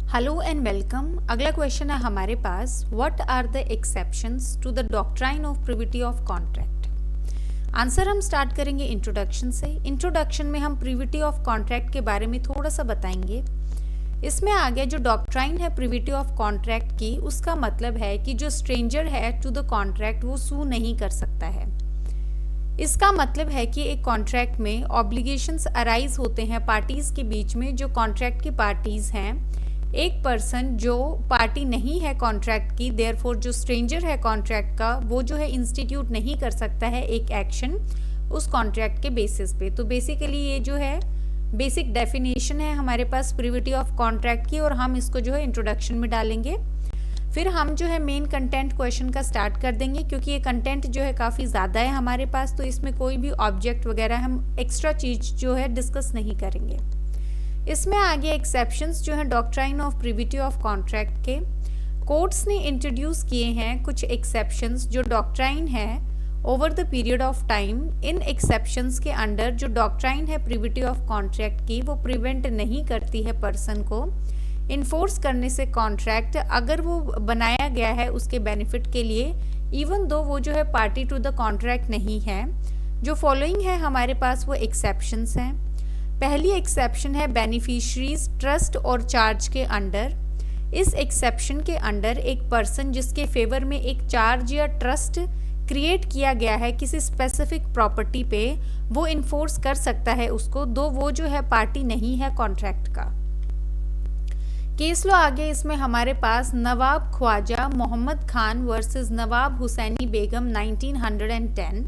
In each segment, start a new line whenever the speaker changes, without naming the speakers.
Hello and welcome. अगला question है हमारे पास, what are the exceptions to the doctrine of privity of contract. Answer हम start करेंगे इंट्रोडक्शन से। इंट्रोडक्शन में हम प्रिविटी ऑफ कॉन्ट्रैक्ट के बारे में थोड़ा सा बताएंगे। इसमें आगे जो डॉक्ट्राइन है प्रिविटी ऑफ कॉन्ट्रैक्ट की, उसका मतलब है कि जो स्ट्रेंजर है टू द कॉन्ट्रैक्ट वो सू नहीं कर सकता है। इसका मतलब है कि एक कॉन्ट्रैक्ट में ऑब्लिगेशंस अराइज होते हैं पार्टीज के बीच में। जो कॉन्ट्रैक्ट की पार्टीज हैं, एक पर्सन जो पार्टी नहीं है कॉन्ट्रैक्ट की, देयरफॉर जो स्ट्रेंजर है कॉन्ट्रैक्ट का, वो जो है इंस्टीट्यूट नहीं कर सकता है एक एक्शन उस कॉन्ट्रैक्ट के बेसिस पे। तो बेसिकली ये जो है बेसिक डेफिनेशन है हमारे पास प्रिविटी ऑफ कॉन्ट्रैक्ट की, और हम इसको जो है इंट्रोडक्शन में डालेंगे। फिर हम जो है मेन कंटेंट क्वेश्चन का स्टार्ट कर देंगे, क्योंकि ये कंटेंट जो है काफ़ी ज़्यादा है हमारे पास, तो इसमें कोई भी ऑब्जेक्ट वगैरह हम एक्स्ट्रा चीज़ जो है डिस्कस नहीं करेंगे। इसमें आगे एक्सेप्शंस जो है doctrine of privity of contract के, कोर्ट्स ने इंट्रोड्यूस किए हैं कुछ एक्सेप्शंस जो डॉक्ट्राइन है over the period of time. In exceptions के अंडर जो डॉक्ट्राइन है प्रिविटी ऑफ कॉन्ट्रैक्ट की, वो प्रिवेंट नहीं करती है पर्सन को इन्फोर्स करने से कॉन्ट्रैक्ट, अगर वो बनाया गया है उसके बेनिफिट के लिए, इवन दो वो जो है पार्टी टू द कॉन्ट्रैक्ट नहीं है। जो फॉलोइंग है हमारे पास वो एक्सेप्शंस हैं। पहली एक्सेप्शन है बेनिफिशरीज ट्रस्ट और चार्ज के अंडर। इस एक्सेप्शन के अंडर एक पर्सन जिसके फेवर में एक चार्ज या ट्रस्ट क्रिएट किया गया है किसी स्पेसिफिक प्रॉपर्टी पे, वो इन्फोर्स कर सकता है उसको, दो वो जो है पार्टी नहीं है कॉन्ट्रैक्ट का। केस लो आगे इसमें हमारे पास नवाब ख्वाजा मोहम्मद खान वर्सेस नवाब हुसैनी बेगम 1910।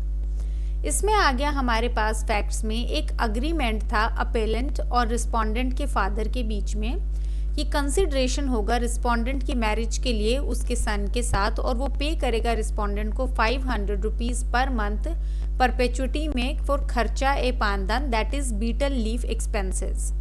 इसमें आ गया हमारे पास फैक्ट्स में एक अग्रीमेंट था अपेलेंट और रिस्पोंडेंट के फादर के बीच में कि कंसिडरेशन होगा रिस्पोंडेंट की मैरिज के लिए उसके सन के साथ, और वो पे करेगा रिस्पोंडेंट को 500 रुपीज़ पर मंथ परपेचुटी में फॉर खर्चा ए पानदान, that is betel leaf expenses.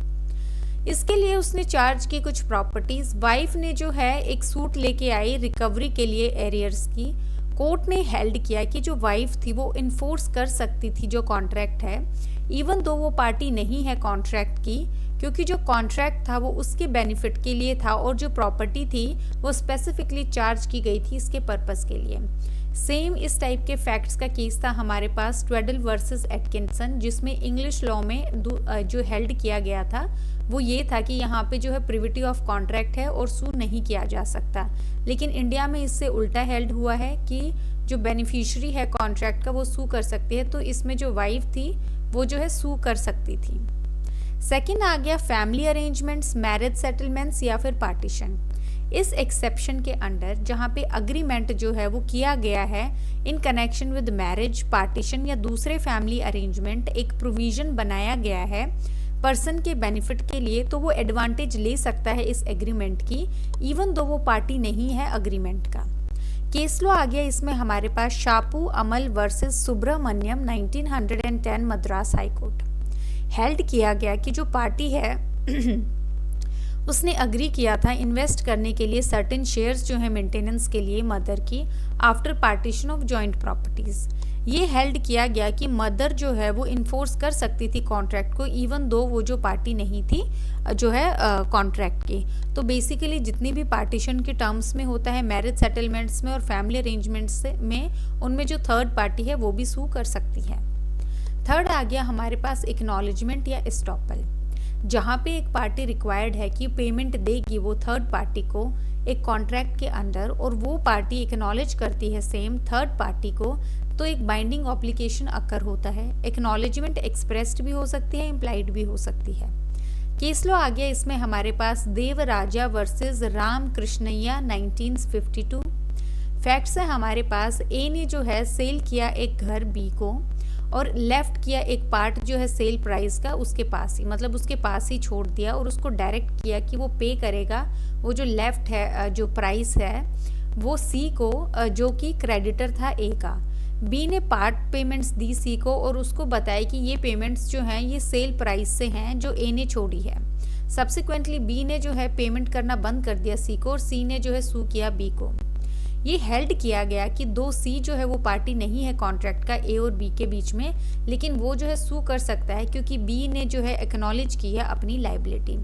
इसके लिए उसने चार्ज की कुछ प्रॉपर्टीज। वाइफ ने जो है एक सूट लेके आई रिकवरी के लिए एरियर्स की। कोर्ट ने हेल्ड किया कि जो वाइफ थी वो इन्फोर्स कर सकती थी जो कॉन्ट्रैक्ट है, इवन दो वो पार्टी नहीं है कॉन्ट्रैक्ट की, क्योंकि जो कॉन्ट्रैक्ट था वो उसके बेनिफिट के लिए था और जो प्रॉपर्टी थी वो स्पेसिफिकली चार्ज की गई थी इसके पर्पस के लिए। सेम इस टाइप के फैक्ट्स का केस था हमारे पास ट्वेडल वर्सेस एटकिंसन, जिसमें इंग्लिश लॉ में जो हेल्ड किया गया था वो ये था कि यहाँ पे जो है प्रिविटी ऑफ कॉन्ट्रैक्ट है और सू नहीं किया जा सकता। लेकिन इंडिया में इससे उल्टा हेल्ड हुआ है कि जो बेनिफिशियरी है कॉन्ट्रैक्ट का वो सू कर सकती है, तो इसमें जो वाइफ थी वो जो है सू कर सकती थी। सेकेंड आ गया फैमिली अरेंजमेंट्स, मैरिज सेटलमेंट्स या फिर पार्टीशन। इस एक्सेप्शन के अंडर जहाँ पे अग्रीमेंट जो है वो किया गया है in connection with marriage, partition या दूसरे फैमिली अरेंजमेंट, एक प्रोविजन बनाया गया है पर्सन के बेनिफिट के लिए, तो वो एडवांटेज ले सकता है इस एग्रीमेंट की, इवन दो वो पार्टी नहीं है अग्रीमेंट का। केस लो आ गया इसमें हमारे पास शापू अमल versus Subramaniam 1910 Madras high court. Held किया गया कि जो पार्टी है उसने अग्री किया था इन्वेस्ट करने के लिए सर्टेन शेयर्स जो है मेंटेनेंस के लिए मदर की after partition of joint properties. ये हेल्ड किया गया कि मदर जो है वो इन्फोर्स कर सकती थी कॉन्ट्रैक्ट को, इवन दो वो जो पार्टी नहीं थी जो है कॉन्ट्रैक्ट की। तो बेसिकली जितनी भी पार्टीशन के टर्म्स में होता है मैरिज सेटलमेंट्स में और फैमिली अरेंजमेंट्स में, उनमें जो थर्ड पार्टी है वो भी सू कर सकती है। थर्ड आ गया हमारे पास एक्नॉलेजमेंट या एस्टॉपल, जहाँ पे एक पार्टी रिक्वायर्ड है कि पेमेंट देगी वो थर्ड पार्टी को एक कॉन्ट्रैक्ट के अंडर, और वो पार्टी एक्नॉलेज करती है सेम थर्ड पार्टी को, तो एक बाइंडिंग ऑब्लिगेशन अकर होता है। एक्नॉलेजमेंट एक्सप्रेस्ड भी हो सकती है, इम्प्लाइड भी हो सकती है। केस लो आ गया इसमें हमारे पास देवराजा वर्सेस राम कृष्णैया 1952। फैक्ट्स है हमारे पास, ए ने जो है सेल किया एक घर बी को और लेफ्ट किया एक पार्ट जो है सेल प्राइस का उसके पास ही, मतलब उसके पास ही छोड़ दिया और उसको डायरेक्ट किया कि वो पे करेगा वो जो लेफ्ट है जो प्राइस है वो सी को, जो कि क्रेडिटर था ए का। बी ने पार्ट पेमेंट्स दी सी को और उसको बताया कि ये पेमेंट्स जो हैं ये सेल प्राइस से हैं जो ए ने छोड़ी है। सब्सिक्वेंटली बी ने जो है पेमेंट करना बंद कर दिया सी को, और सी ने जो है सू किया बी को। ये हेल्ड किया गया कि दो सी जो है वो पार्टी नहीं है कॉन्ट्रैक्ट का ए और बी के बीच में, लेकिन वो जो है सू कर सकता है क्योंकि बी ने जो है एक्नॉलेज की है अपनी लाइबिलिटी।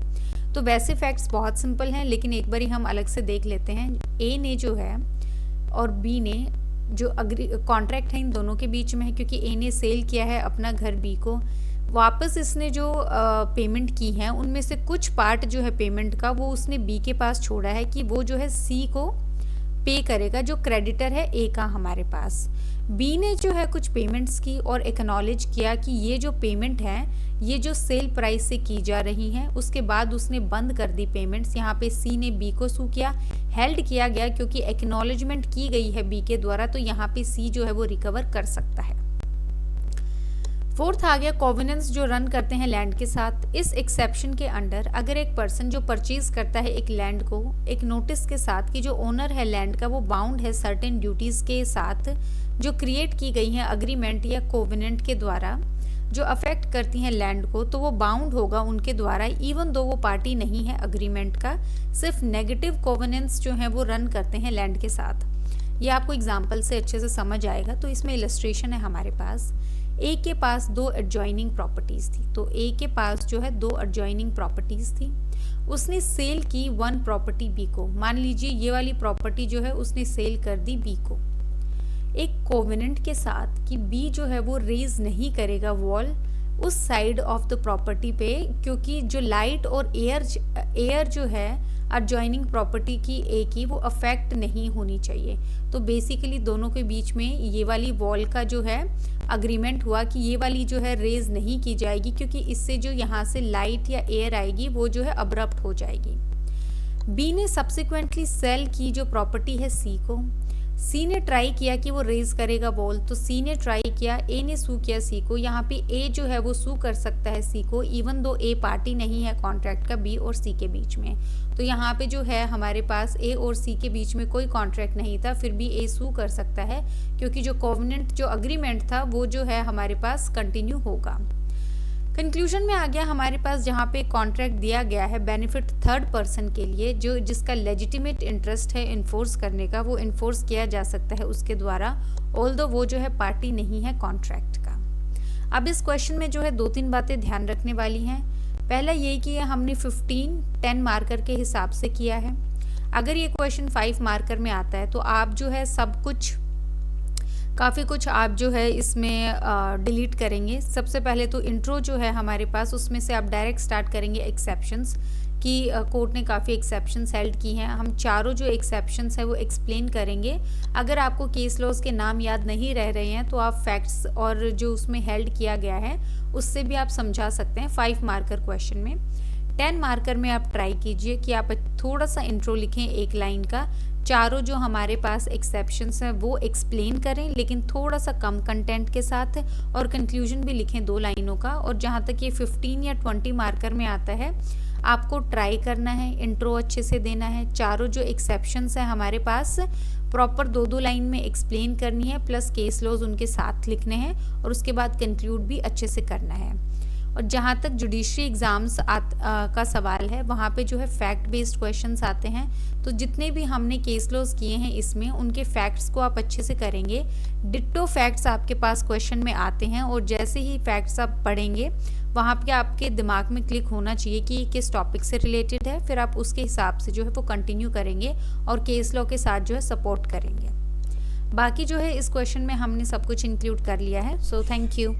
तो वैसे फैक्ट्स बहुत सिंपल हैं, लेकिन एक बारी हम अलग से देख लेते हैं। ए ने जो है और बी ने जो कॉन्ट्रैक्ट है इन दोनों के बीच में है, क्योंकि ए ने सेल किया है अपना घर बी को। वापस इसने जो पेमेंट की है उनमें से कुछ पार्ट जो है पेमेंट का वो उसने बी के पास छोड़ा है कि वो जो है सी को पे करेगा, जो क्रेडिटर है ए का हमारे पास। बी ने जो है कुछ पेमेंट्स की और एक्नॉलेज किया कि ये जो पेमेंट है ये जो सेल प्राइस से की जा रही है। उसके बाद उसने बंद कर दी पेमेंट्स। यहाँ पे सी ने बी को सू किया, हेल्ड किया गया क्योंकि एक्नॉलेजमेंट की गई है बी के द्वारा, तो यहाँ पे सी जो है वो रिकवर कर सकता है। फोर्थ आ गया कोवेनेंस जो रन करते हैं लैंड के साथ। इस एक्सेप्शन के अंडर अगर एक पर्सन जो परचेज करता है एक लैंड को एक नोटिस के साथ कि जो ओनर है लैंड का वो बाउंड है सर्टेन ड्यूटीज के साथ जो क्रिएट की गई हैं अग्रीमेंट या कोवेनेंट के द्वारा जो अफेक्ट करती हैं लैंड को, तो वो बाउंड होगा उनके द्वारा, इवन दो वो पार्टी नहीं है अग्रीमेंट का। सिर्फ नेगेटिव कोवेनेंस जो है वो रन करते हैं लैंड के साथ। ये आपको एग्जाम्पल से अच्छे से समझ आएगा। तो इसमें इलस्ट्रेशन है हमारे पास। ए के पास 2 एडजॉइनिंग प्रॉपर्टीज थी, तो ए के पास जो है 2 एडजॉइनिंग प्रॉपर्टीज थी। उसने सेल की 1 प्रॉपर्टी बी को। मान लीजिए ये वाली प्रॉपर्टी जो है उसने सेल कर दी बी को एक कोवेनेंट के साथ कि बी जो है वो रेज नहीं करेगा वॉल उस साइड ऑफ द प्रॉपर्टी पे, क्योंकि जो लाइट और एयर जो है एडजॉइनिंग प्रॉपर्टी की ए की वो अफेक्ट नहीं होनी चाहिए। तो बेसिकली दोनों के बीच में ये वाली वॉल का जो है अग्रीमेंट हुआ कि ये वाली जो है रेज नहीं की जाएगी, क्योंकि इससे जो यहाँ से लाइट या एयर आएगी वो जो है अब्रप्ट हो जाएगी। बी ने सब्सिक्वेंटली सेल की जो प्रॉपर्टी है सी को। सी ने ट्राई किया कि वो रेज करेगा वॉल, तो सी ने ट्राई किया, ए ने सू किया सी को। यहाँ पे ए जो है वो सू कर सकता है सी को, इवन दो ए पार्टी नहीं है कॉन्ट्रैक्ट का बी और सी के बीच में। तो यहाँ पे जो है हमारे पास ए और सी के बीच में कोई कॉन्ट्रैक्ट नहीं था, फिर भी ए सू कर सकता है क्योंकि जो कोवेनेंट जो अग्रीमेंट था वो जो है हमारे पास कंटिन्यू होगा। कंक्लूजन में आ गया हमारे पास जहाँ पे कॉन्ट्रैक्ट दिया गया है बेनिफिट थर्ड पर्सन के लिए, जो जिसका लेजिटिमेट इंटरेस्ट है इन्फोर्स करने का, वो इन्फोर्स किया जा सकता है उसके द्वारा, ऑल्दो वो जो है पार्टी नहीं है कॉन्ट्रैक्ट का। अब इस क्वेश्चन में जो है 2-3 बातें ध्यान रखने वाली हैं। पहला ये कि हमने 15-10 मार्कर के हिसाब से किया है। अगर ये क्वेश्चन 5 मार्कर में आता है तो आप जो है सब कुछ काफ़ी कुछ आप जो है इसमें डिलीट करेंगे। सबसे पहले तो इंट्रो जो है हमारे पास उसमें से आप डायरेक्ट स्टार्ट करेंगे एक्सेप्शंस कि कोर्ट ने काफ़ी एक्सेप्शंस हेल्ड की हैं। हम चारों जो एक्सेप्शंस है वो एक्सप्लेन करेंगे। अगर आपको केस लॉज के नाम याद नहीं रह रहे हैं तो आप फैक्ट्स और जो उसमें हेल्ड किया गया है उससे भी आप समझा सकते हैं 5 मार्कर क्वेश्चन में। 10 मार्कर में आप ट्राई कीजिए कि आप थोड़ा सा इंट्रो लिखें 1 लाइन का, चारों जो हमारे पास एक्सेप्शंस हैं वो एक्सप्लेन करें लेकिन थोड़ा सा कम कंटेंट के साथ, और कंक्लूजन भी लिखें 2 लाइनों का। और जहाँ तक ये 15 या 20 मार्कर में आता है आपको ट्राई करना है, इंट्रो अच्छे से देना है, चारों जो एक्सेप्शंस हैं हमारे पास प्रॉपर 2-2 लाइन में एक्सप्लेन करनी है, प्लस केस लॉज उनके साथ लिखने हैं और उसके बाद कंक्लूड भी अच्छे से करना है। और जहाँ तक जुडिशरी एग्ज़ाम्स का सवाल है वहाँ पे जो है फैक्ट बेस्ड क्वेश्चंस आते हैं, तो जितने भी हमने केस लॉज किए हैं इसमें उनके फैक्ट्स को आप अच्छे से करेंगे। डिट्टो फैक्ट्स आपके पास क्वेश्चन में आते हैं और जैसे ही फैक्ट्स आप पढ़ेंगे वहाँ पे आपके दिमाग में क्लिक होना चाहिए कि ये किस टॉपिक से रिलेटेड है, फिर आप उसके हिसाब से जो है वो कंटिन्यू करेंगे और केस लॉ के साथ जो है सपोर्ट करेंगे। बाकी जो है इस क्वेश्चन में हमने सब कुछ इंक्लूड कर लिया है। So thank you.